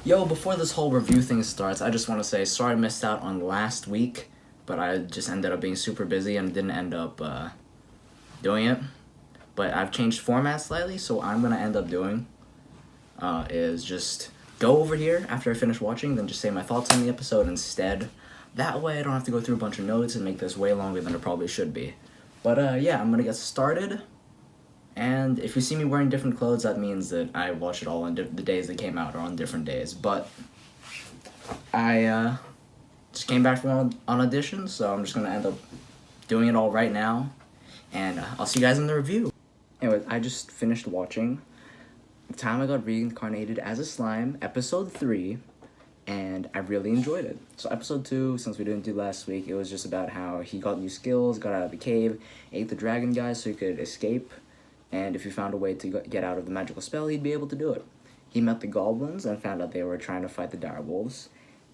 Yo, before this whole review thing starts, I just want to say sorry I missed out on last week, but I just ended up being super busy and didn't end up doing it. But I've changed format slightly, so what I'm going to end up doing is just go over here after I finish watching, then just say my thoughts on the episode instead. That way I don't have to go through a bunch of notes and make this way longer than it probably should be. But yeah, I'm going to get started. And if you see me wearing different clothes, that means that I watched it all on the days they came out or on different days. But I just came back from on audition, so I'm just going to end up doing it all right now. And I'll see you guys in the review. Anyway, I just finished watching The Time I Got Reincarnated as a Slime, Episode 3, and I really enjoyed it. So Episode 2, since we didn't do last week, it was just about how he got new skills, got out of the cave, ate the dragon guy so he could escape. And if he found a way to get out of the magical spell, he'd be able to do it. He met the goblins and found out they were trying to fight the direwolves.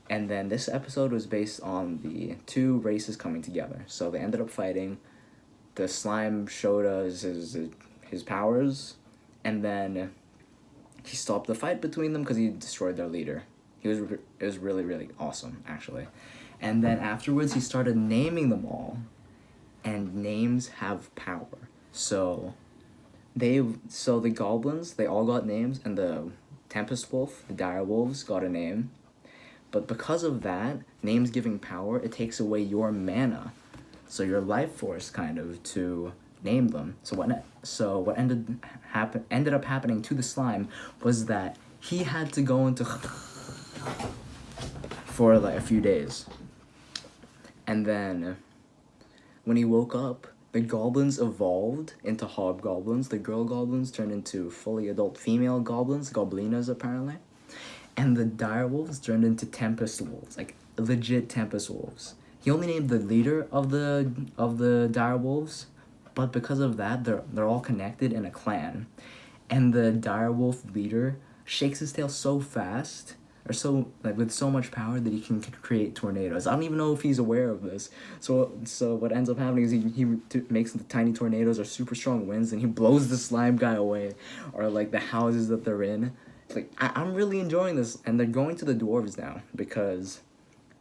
And then this episode was based on the two races coming together. So they ended up fighting. The slime showed us his powers. And then he stopped the fight between them because he destroyed their leader. It was really, really awesome, actually. And then afterwards, he started naming them all. And names have power. So the goblins, they all got names, and the Tempest Wolf, the dire wolves, got a name. But because of that, names giving power, it takes away your mana, so your life force, kind of, to name them. So what ended up happening to the slime was that he had to go into for like a few days, and then when he woke up, the goblins evolved into hobgoblins. The girl goblins turned into fully adult female goblins, goblinas apparently. And the direwolves turned into tempest wolves, like legit tempest wolves. He only named the leader of the direwolves, but because of that, they're all connected in a clan. And the direwolf leader shakes his tail so fast, or so like with so much power, that he can create tornadoes. I don't even know if he's aware of this. So what ends up happening is he makes the tiny tornadoes or super strong winds, and he blows the slime guy away, or like the houses that they're in. Like I'm really enjoying this, and they're going to the dwarves now because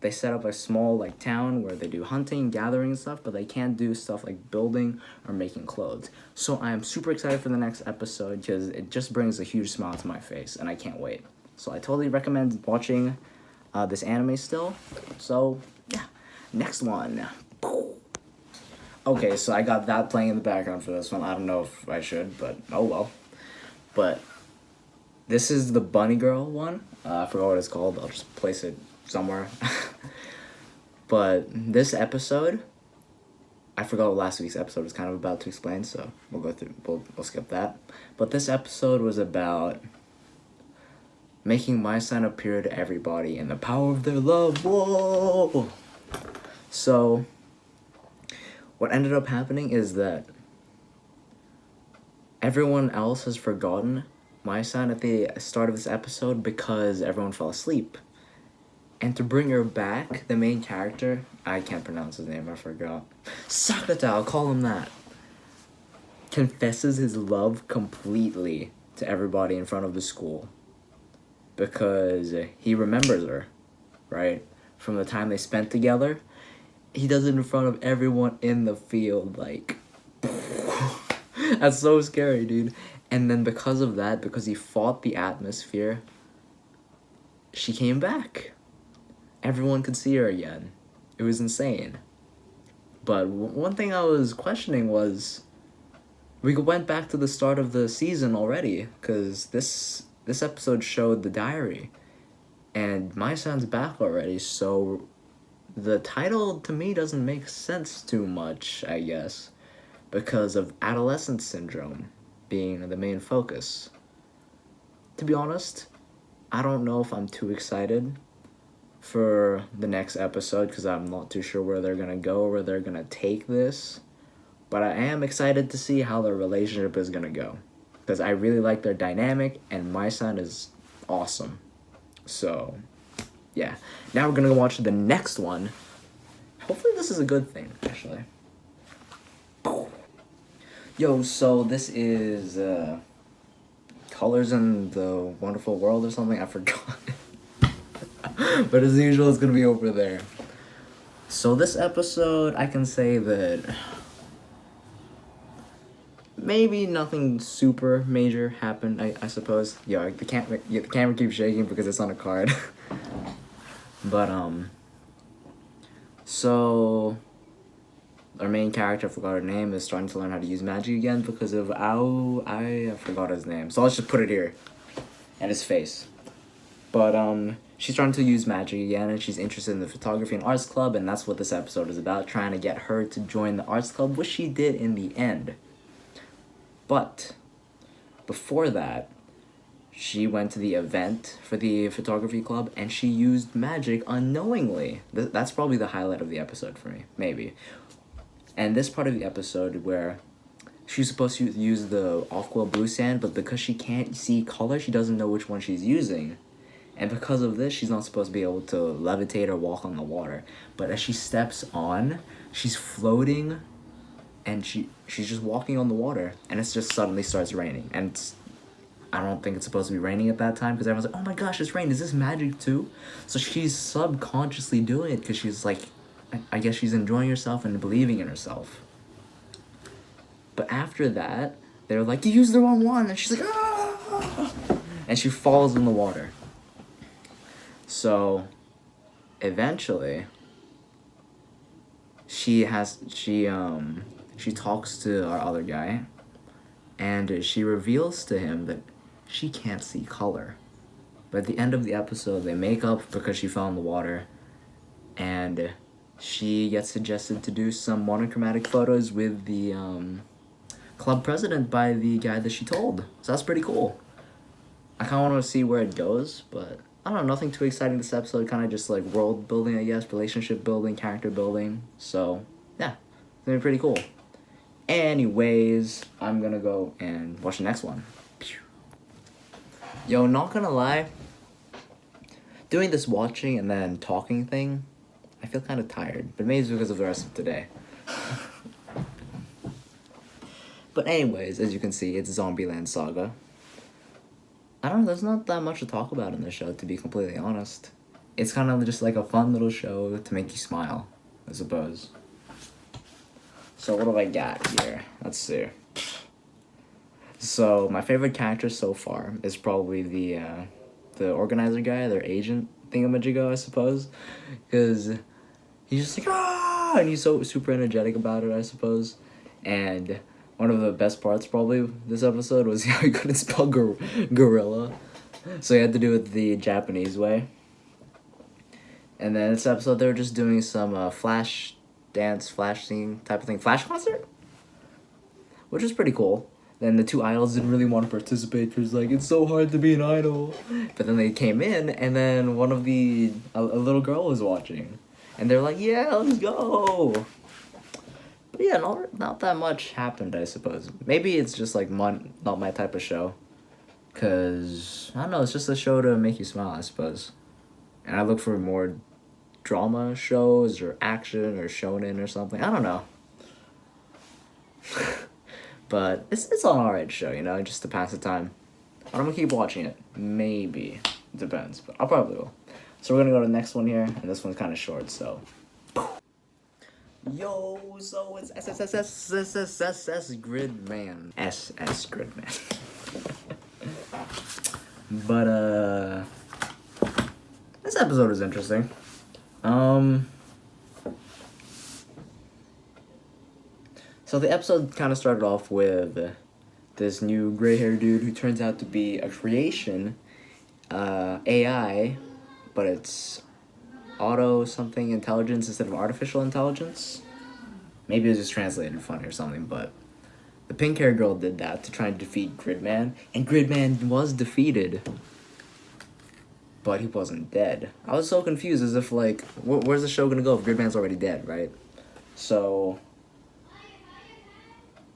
they set up a small like town where they do hunting, gathering and stuff, but they can't do stuff like building or making clothes. So I am super excited for the next episode because it just brings a huge smile to my face, and I can't wait. So I totally recommend watching this anime still. So, yeah. Next one. Okay, so I got that playing in the background for this one. I don't know if I should, but oh well. But this is the bunny girl one. I forgot what it's called. I'll just place it somewhere. But this episode, I forgot what last week's episode was kind of about to explain, so we'll skip that. But this episode was about making my sign appear to everybody and the power of their love. Whoa! So, what ended up happening is that everyone else has forgotten my sign at the start of this episode because everyone fell asleep. And to bring her back, the main character, I can't pronounce his name, I forgot. Sakata, I'll call him that. Confesses his love completely to everybody in front of the school. Because he remembers her, right? From the time they spent together. He does it in front of everyone in the field, like... That's so scary, dude. And then because of that, because he fought the atmosphere, she came back. Everyone could see her again. It was insane. But one thing I was questioning was... we went back to the start of the season already, because this episode showed the diary, and my son's back already, so the title to me doesn't make sense too much, I guess, because of adolescent syndrome being the main focus. To be honest, I don't know if I'm too excited for the next episode, because I'm not too sure where they're gonna go, or where they're gonna take this, but I am excited to see how their relationship is gonna go. Because I really like their dynamic, and my son is awesome. So, yeah. Now we're going to watch the next one. Hopefully this is a good thing, actually. Yo, so this is Colors in the Wonderful World or something. I forgot. But as usual, it's gonna be over there. So this episode, I can say that maybe nothing super major happened, I suppose. Yeah, the camera keeps shaking because it's on a card. But, so our main character, I forgot her name, is starting to learn how to use magic again because of I forgot his name. So let's just put it here. And his face. But, she's trying to use magic again, and she's interested in the photography and arts club, and that's what this episode is about, trying to get her to join the arts club, which she did in the end. But before that, she went to the event for the photography club, and she used magic unknowingly. That's probably the highlight of the episode for me, maybe. And this part of the episode where she's supposed to use the off-quill blue sand, but because she can't see color, she doesn't know which one she's using. And because of this, she's not supposed to be able to levitate or walk on the water. But as she steps on, she's floating, and she's just walking on the water. And it just suddenly starts raining. And I don't think it's supposed to be raining at that time, because everyone's like, oh my gosh, it's raining. Is this magic too? So she's subconsciously doing it because she's like, I guess she's enjoying herself and believing in herself. But after that, they're like, you used the wrong one. And she's like, ah! And she falls in the water. So, eventually, she talks to our other guy, and she reveals to him that she can't see color. But at the end of the episode, they make up because she fell in the water, and she gets suggested to do some monochromatic photos with the club president by the guy that she told. So that's pretty cool. I kind of want to see where it goes, but I don't know, nothing too exciting this episode. Kind of just like world building, I guess, relationship building, character building. So, yeah, it's gonna be pretty cool. Anyways, I'm gonna go and watch the next one. Yo, not gonna lie, doing this watching and then talking thing, I feel kind of tired, but maybe it's because of the rest of today. But anyways, as you can see, it's Zombieland Saga. I don't know, there's not that much to talk about in this show, to be completely honest. It's kind of just like a fun little show to make you smile, I suppose. So what do I got here? Let's see. So my favorite character so far is probably the organizer guy, their agent thingamajigo, I suppose. Because he's just like, ah! And he's so super energetic about it, I suppose. And one of the best parts probably this episode was how he couldn't spell gorilla. So he had to do it the Japanese way. And then this episode they were just doing some flash dance, flash scene type of thing. Flash concert? Which is pretty cool. Then the two idols didn't really want to participate because like, it's so hard to be an idol. But then they came in and then a little girl was watching. And they're like, yeah, let's go. But yeah, not that much happened, I suppose. Maybe it's just like not my type of show. Cause I don't know, it's just a show to make you smile, I suppose. And I look for more drama shows or action or shonen or something. I don't know. But it's an alright show, you know, just to pass the time. But I'm gonna keep watching it. Maybe. It depends, but I'll probably will. So we're gonna go to the next one here, and this one's kind of short, so. Yo, so it's SSSSSSS Gridman. SS Gridman. But, this episode is interesting. So the episode kind of started off with this new gray-haired dude who turns out to be a creation, AI, but it's auto something intelligence instead of artificial intelligence. Maybe it was just translated funny or something, but the pink-haired girl did that to try and defeat Gridman, and Gridman was defeated, but he wasn't dead. I was so confused, as if like, where's the show gonna go if Gridman's already dead, right? So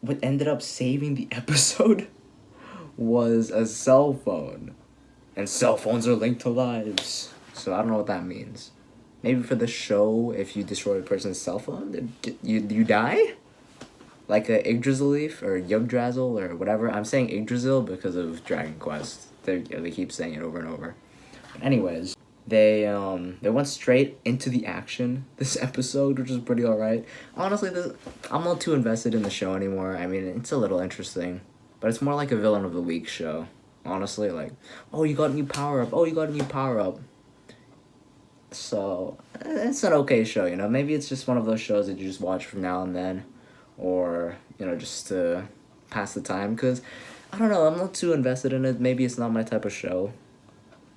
what ended up saving the episode was a cell phone. And cell phones are linked to lives. So I don't know what that means. Maybe for the show, if you destroy a person's cell phone, you die? Like a Yggdrasil leaf or Yggdrasil or whatever. I'm saying Yggdrasil because of Dragon Quest. They keep saying it over and over. But anyways, they went straight into the action this episode, which is pretty alright. Honestly, I'm not too invested in the show anymore. I mean, it's a little interesting, but it's more like a villain of the week show. Honestly, like, oh, you got a new power up. Oh, you got a new power up. So it's an okay show, you know. Maybe it's just one of those shows that you just watch from now and then, or just to pass the time. Cause I don't know, I'm not too invested in it. Maybe it's not my type of show.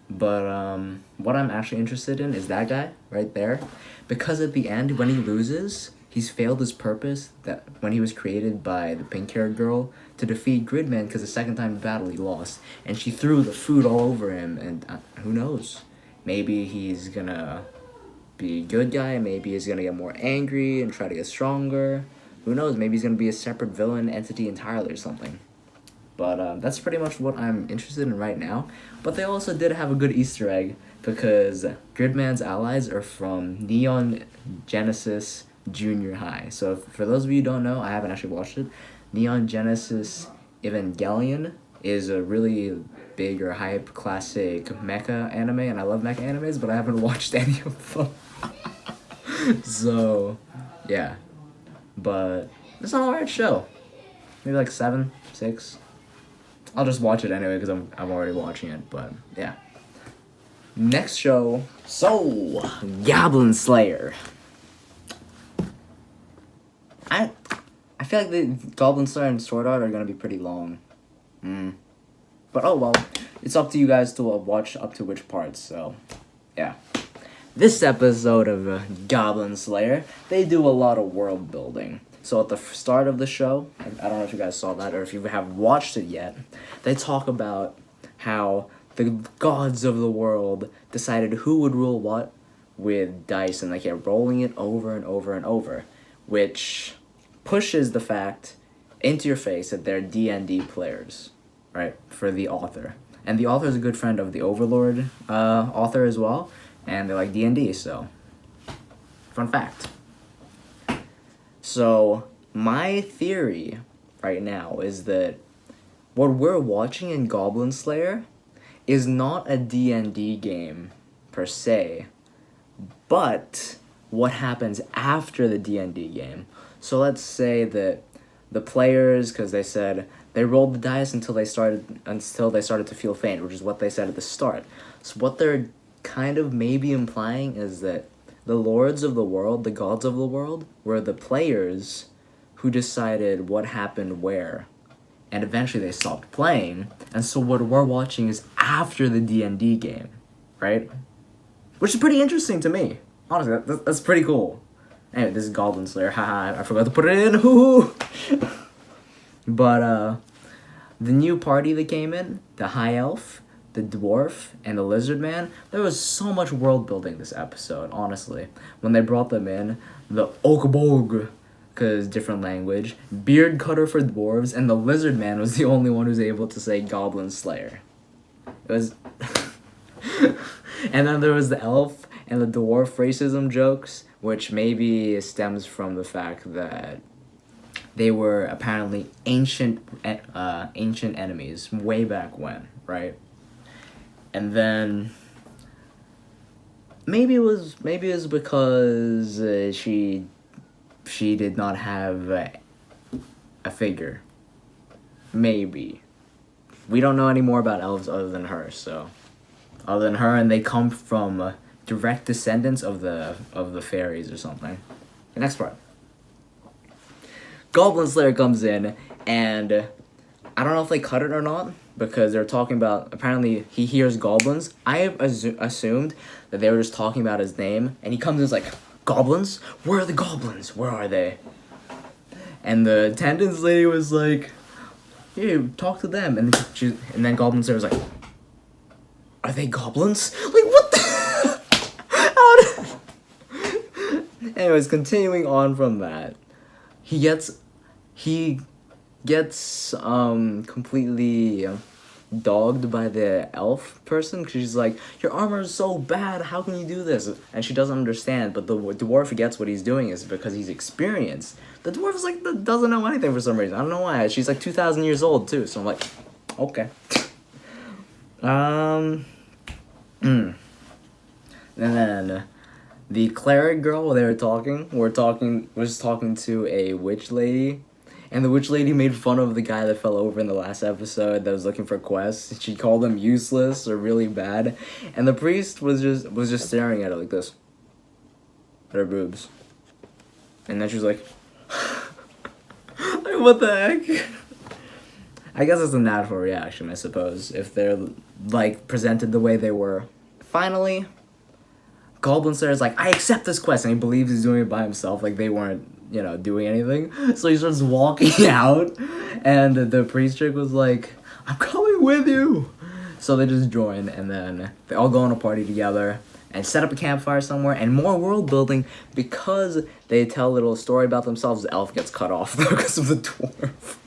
But what I'm actually interested in is that guy right there, because at the end when he loses, he's failed his purpose that when he was created by the pink-haired girl to defeat Gridman, because the second time in battle he lost, and she threw the food all over him, and who knows, maybe he's gonna be a good guy, maybe he's gonna get more angry and try to get stronger, who knows, maybe he's gonna be a separate villain entity entirely or something. But that's pretty much what I'm interested in right now. But they also did have a good Easter egg, because Gridman's allies are from Neon Genesis Junior High. So for those of you who don't know, I haven't actually watched it. Neon Genesis Evangelion is a really big or hype classic mecha anime, and I love mecha animes, but I haven't watched any of them. So, yeah. But it's an alright show. Maybe like 7, 6. I'll just watch it anyway because I'm already watching it, but yeah. Next show, so Goblin Slayer. I feel like the Goblin Slayer and Sword Art are gonna be pretty long. But oh well, it's up to you guys to watch up to which parts, so yeah. This episode of Goblin Slayer, they do a lot of world building. So at the start of the show, I don't know if you guys saw that or if you have watched it yet, they talk about how the gods of the world decided who would rule what with dice, and they kept rolling it over and over and over, which pushes the fact into your face that they're D&D players, right, for the author. And the author is a good friend of the Overlord author as well, and they like D&D, so fun fact. So, my theory right now is that what we're watching in Goblin Slayer is not a D&D game, per se, but what happens after the D&D game. So let's say that the players, because they said they rolled the dice until they started to feel faint, which is what they said at the start. So what they're kind of maybe implying is that the lords of the world, the gods of the world, were the players who decided what happened where. And eventually they stopped playing. And so what we're watching is after the D&D game, right? Which is pretty interesting to me. Honestly, that's pretty cool. Anyway, this is Goblin Slayer. Haha, I forgot to put it in. Hoo-hoo. But the new party that came in, the High Elf, the Dwarf, and the Lizard Man, there was so much world building this episode, honestly. When they brought them in, the Okborg, because different language, Beard Cutter for dwarves, and the Lizard Man was the only one who was able to say Goblin Slayer. It was... And then there was the elf and the dwarf racism jokes, which maybe stems from the fact that they were apparently ancient enemies way back when, right? And then maybe it was because she did not have a figure. Maybe. We don't know any more about elves other than her, and they come from direct descendants of the fairies or something. The next part. Goblin Slayer comes in, and I don't know if they cut it or not, because they're talking about, apparently he hears goblins. I have assumed that they were just talking about his name, and he comes in and is like, goblins? Where are the goblins? Where are they? And the attendance lady was like, hey, talk to them. And then Goblin Slayer was like, are they goblins? Like, what the? Anyways, continuing on from that, he gets completely dogged by the elf person, because she's like, your armor is so bad, how can you do this? And she doesn't understand, but the dwarf gets what he's doing is because he's experienced. The dwarf is like, doesn't know anything for some reason. I don't know why. She's like 2,000 years old too, so I'm like, okay. And then the cleric girl, while they were talking, was talking to a witch lady. And the witch lady made fun of the guy that fell over in the last episode that was looking for quests. She called him useless or really bad. And the priest was just staring at her like this. At her boobs. And then she was like, like, what the heck? I guess it's a natural reaction, I suppose, if they're, like, presented the way they were. Finally, Goblin Slayer's like, I accept this quest, and he believes he's doing it by himself, like they weren't, you know, doing anything. So he starts walking out, and the priest chick was like, I'm coming with you! So they just join, and then they all go on a party together, and set up a campfire somewhere, and more world building, because they tell a little story about themselves. The elf gets cut off, though, because of the dwarf.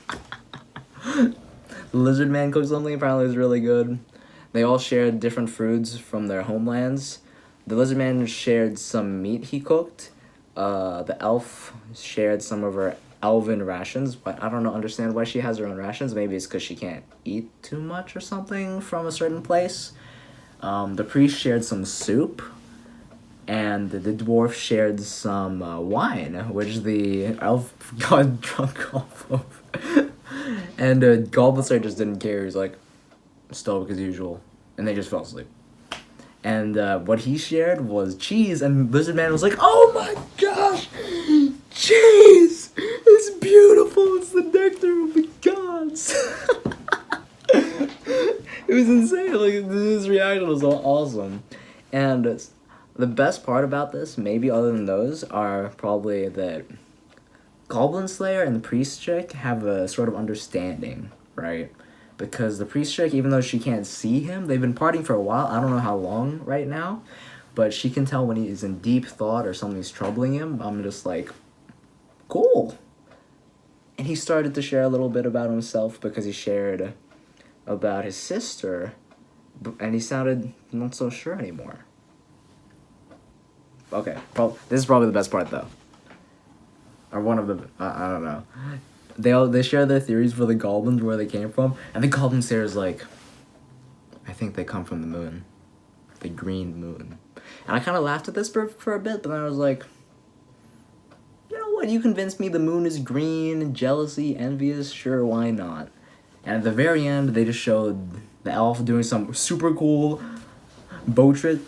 The lizard man cooked something, apparently it was really good. They all shared different foods from their homelands. The lizard man shared some meat he cooked. The elf shared some of her elven rations, but I don't understand why she has her own rations. Maybe it's because she can't eat too much or something from a certain place. The priest shared some soup, and the dwarf shared some wine, which the elf got drunk off of. And Goblin Slayer just didn't care. He's like, stoic as usual, and they just fell asleep. And what he shared was cheese, and Lizard Man was like, oh my gosh, cheese! It's beautiful, it's the nectar of the gods! It was insane, like, his reaction was awesome. And the best part about this, maybe other than those, are probably that Goblin Slayer and the Priest Chick have a sort of understanding, right? Because the Priest Chick, even though she can't see him, they've been partying for a while. I don't know how long right now, but she can tell when he is in deep thought or something's troubling him. I'm just like, cool. And he started to share a little bit about himself because he shared about his sister, and he sounded not so sure anymore. Okay, this is probably the best part though. Or one of the, I don't know. They share their theories for the goblins, where they came from, and the Goblin Slayer's like, I think they come from the moon. The green moon. And I kind of laughed at this for a bit, but then I was like, you know what, you convinced me the moon is green, jealousy, envious, sure, why not? And at the very end, they just showed the elf doing some super cool bow trick.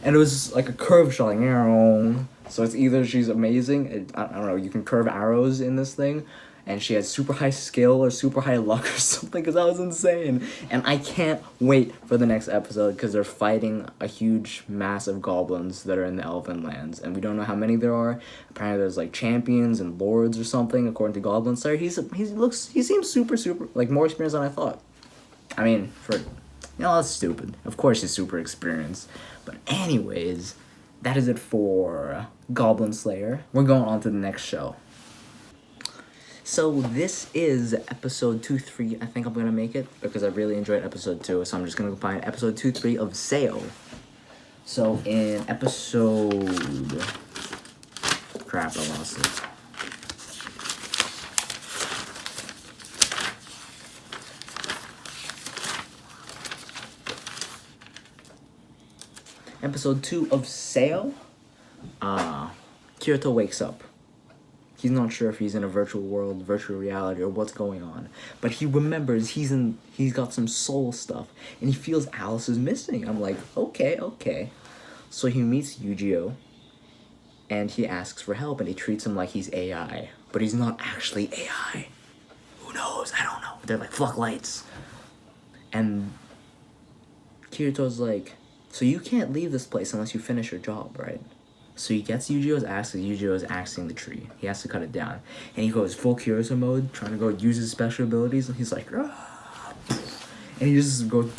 And it was like a curve shot, like, so it's either she's amazing, I don't know, you can curve arrows in this thing, and she has super high skill or super high luck or something, because that was insane. And I can't wait for the next episode, because they're fighting a huge mass of goblins that are in the elven lands, and we don't know how many there are. Apparently there's like champions and lords or something, according to Goblin Slayer. He seems super, like, more experienced than I thought. I mean, that's stupid. Of course he's super experienced. But anyways, that is it for Goblin Slayer. We're going on to the next show. So this is episode 2-3. I think I'm going to make it because I really enjoyed episode 2. So I'm just going to combine episode 2-3 of Sail. So in episode... Crap, I lost it. Episode 2 of Sail, Kirito wakes up. He's not sure if he's in a virtual world, virtual reality, or what's going on. But he remembers he's got some soul stuff, and he feels Alice is missing. I'm like, okay. So he meets Yu-Gi-Oh! And he asks for help, and he treats him like he's AI. But he's not actually AI. Who knows? I don't know. They're like floodlights. And Kirito's like, so you can't leave this place unless you finish your job, right? So he gets Yu-Gi-Oh's axe, because Yu-Gi-Oh is axing the tree. He has to cut it down. And he goes full Kirito mode, trying to go use his special abilities, and he's like, ah! And he just goes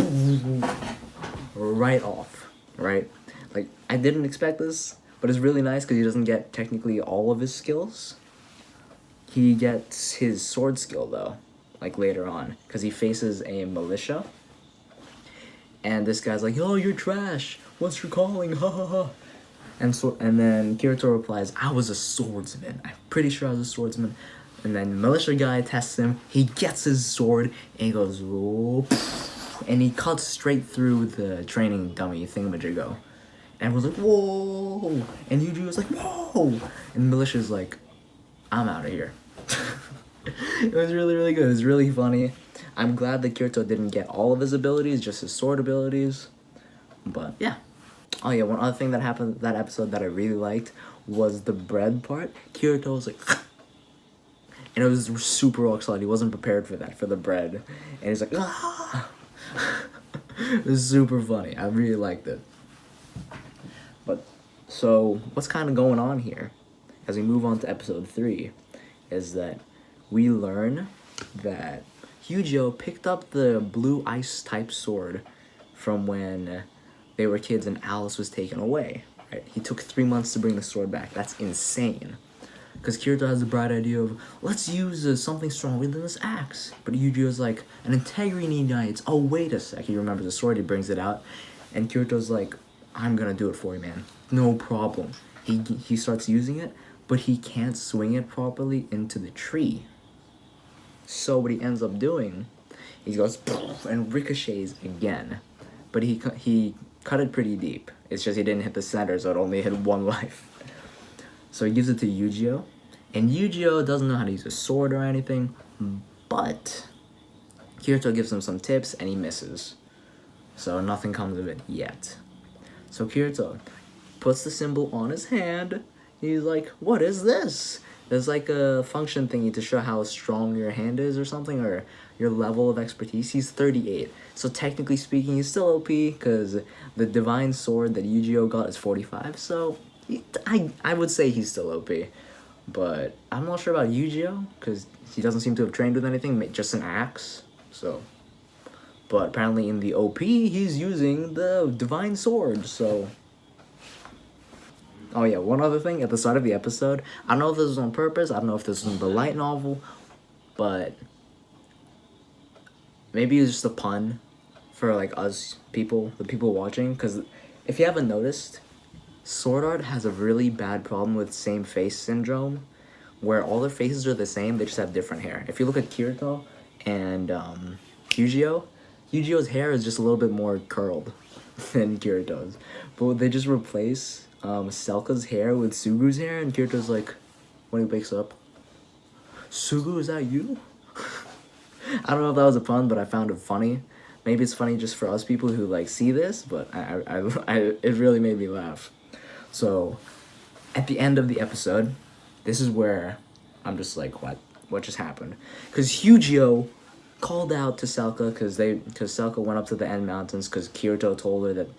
right off, right? Like, I didn't expect this, but it's really nice because he doesn't get technically all of his skills. He gets his sword skill, though, like later on, because he faces a militia. And this guy's like, oh, you're trash. What's your calling? Ha ha ha. And then Kirito replies, I was a swordsman. I'm pretty sure I was a swordsman. And then militia guy tests him. He gets his sword and he goes, whoop. and he cuts straight through the training dummy thingamajigo. And everyone's like, whoa! And Yuji was like, whoa! And Militia's like, I'm out of here. It was really, really good. It was really funny. I'm glad that Kirito didn't get all of his abilities, just his sword abilities. But yeah. Oh yeah, one other thing that happened that episode that I really liked was the bread part. Kirito was like, and it was super excited. He wasn't prepared for that, for the bread. And he's like, ah! It was super funny. I really liked it. But, so, what's kind of going on here, as we move on to episode 3, is that we learn that Hyujo picked up the blue ice type sword from when they were kids and Alice was taken away, right? He took 3 months to bring the sword back. That's insane. Because Kirito has the bright idea of, let's use something stronger than this axe. But Yuji's like, an integrity knights. Oh, wait a sec. He remembers the sword. He brings it out. And Kirito's like, I'm going to do it for you, man. No problem. He starts using it, but he can't swing it properly into the tree. So what he ends up doing, he goes, and ricochets again. But he cut it pretty deep. It's just he didn't hit the center, so it only hit 1 life. So he gives it to Yujio, and Yujio doesn't know how to use a sword or anything, but Kirito gives him some tips, and he misses. So nothing comes of it yet. So Kirito puts the symbol on his hand. He's like, what is this? There's like a function thingy to show how strong your hand is or something, or your level of expertise. He's 38. So technically speaking, he's still OP, because the divine sword that Yujio got is 45, so I would say he's still OP, but I'm not sure about Yujio, because he doesn't seem to have trained with anything, just an axe, so. But apparently in the OP, he's using the divine sword, so. Oh yeah, one other thing, at the start of the episode, I don't know if this was on purpose, I don't know if this was in the light novel, but maybe it's just a pun for like us people, the people watching, because if you haven't noticed, Sword Art has a really bad problem with same face syndrome, where all their faces are the same, they just have different hair. If you look at Kirito and Yujio's hair is just a little bit more curled than Kirito's. But they just replace Selka's hair with Sugu's hair, and Kirito's like, when he wakes up, Sugu, is that you? I don't know if that was a pun, but I found it funny. Maybe it's funny just for us people who like see this, but it really made me laugh. So, at the end of the episode, this is where I'm just like, what just happened? Because Hyujo called out to Selka because Selka went up to the End Mountains because Kirito told her that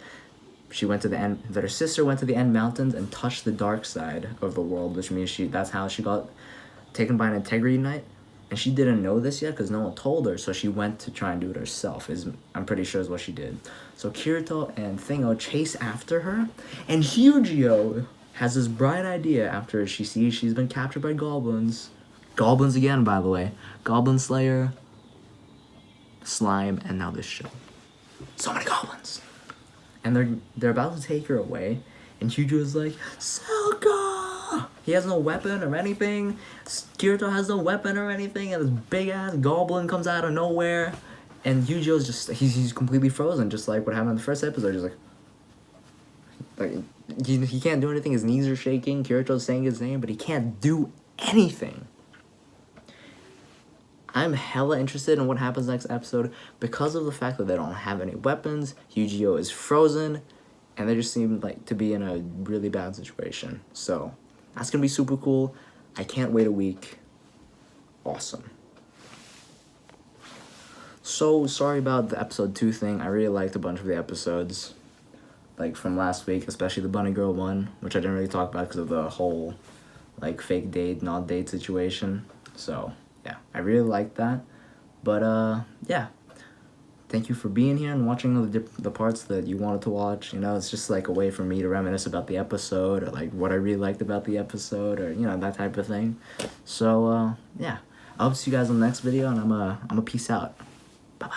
that her sister went to the End Mountains and touched the dark side of the world, which means that's how she got taken by an integrity knight. And she didn't know this yet because no one told her, so she went to try and do it herself, I'm pretty sure is what she did. So Kirito and Thingo chase after her, and Hyujo has this bright idea after she sees she's been captured by goblins. Goblins again, by the way. Goblin Slayer, Slime, and now this show. So many goblins. And they're about to take her away, and Hyujo's like, Selka! He has no weapon or anything. Kirito has no weapon or anything, and this big-ass goblin comes out of nowhere. And Hyujo's just, he's completely frozen, just like what happened in the first episode. Just like he can't do anything. His knees are shaking. Kirito's saying his name, but he can't do anything. I'm hella interested in what happens next episode because of the fact that they don't have any weapons. Hyujo is frozen, and they just seem like to be in a really bad situation. So that's gonna be super cool. I can't wait a week. Awesome. So sorry about the episode 2 thing. I really liked a bunch of the episodes, like from last week, especially the Bunny Girl one, which I didn't really talk about because of the whole like fake date, not date situation. So yeah, I really liked that. But yeah, thank you for being here and watching the parts that you wanted to watch. You know, it's just like a way for me to reminisce about the episode, or like what I really liked about the episode, or you know, that type of thing. So yeah, I hope to see you guys in the next video, and I'm a peace out. Bye bye.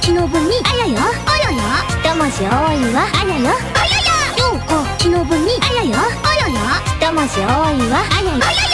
昨日分にあやよあやよ魂多いわあやよあやよようこ昨日分にあやよあやよ魂多いわあやよ